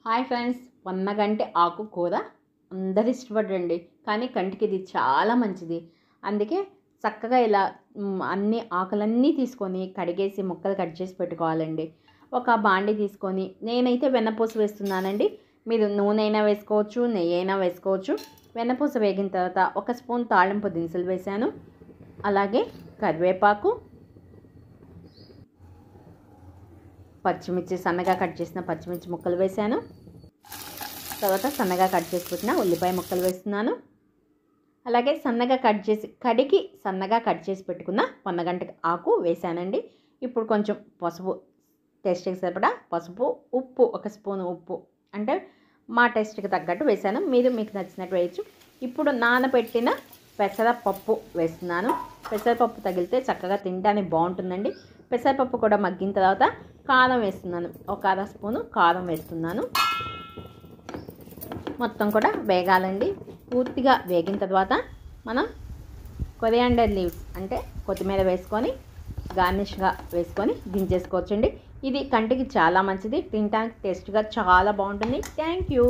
Hi friends, పొన్నగంటి ఆకు కూర అందరు ఇష్టపడండి. కానీ కంటికి ఇది చాలా మంచిది. అందుకే చక్కగా ఇలా అన్ని ఆకులన్నీ తీసుకొని కడిగేసి ముక్కలు కట్ చేసి పెట్టుకోవాలండి. ఒక బాండి తీసుకొని నేనైతే వెన్నపూస వేస్తున్నానండి. మీరు నూనె అయినా వేసుకోవచ్చు, నెయ్యి అయినా వేసుకోవచ్చు. వెన్నపూస వేగిన తర్వాత ఒక స్పూన్ తాళింపు దినుసులు వేసాను. అలాగే కరివేపాకు, పచ్చిమిర్చి, సన్నగా కట్ చేసిన పచ్చిమిర్చి ముక్కలు వేసాను. తర్వాత సన్నగా కట్ చేసి పెట్టిన ఉల్లిపాయ ముక్కలు వేస్తున్నాను. అలాగే సన్నగా కట్ చేసి పెట్టుకున్న పొన్నగంటి ఆకు వేసానండి. ఇప్పుడు కొంచెం పసుపు, టేస్ట్కి సరిపడా పసుపు, ఉప్పు, ఒక స్పూన్ ఉప్పు, అంటే మా టేస్ట్కి తగ్గట్టు వేసాను. మీకు నచ్చినట్టు వేయచ్చు. ఇప్పుడు నానబెట్టిన పెసరపప్పు వేస్తున్నాను. పెసరపప్పు తగిలితే చక్కగా తినడానికి బాగుంటుందండి. పెసరపప్పు కూడా మగ్గిన తర్వాత కారం వేస్తున్నాను. ఒక అర స్పూను కారం వేస్తున్నాను. మొత్తం కూడా వేగాలండి. పూర్తిగా వేగిన తర్వాత మనం కొరియాండర్ లీవ్స్ అంటే కొత్తిమీర వేసుకొని గార్నిష్గా వేసుకొని దించేసుకోవచ్చండి. ఇది కంటికి చాలా మంచిది, తినడానికి టేస్ట్గా చాలా బాగుంటుంది. Thank you.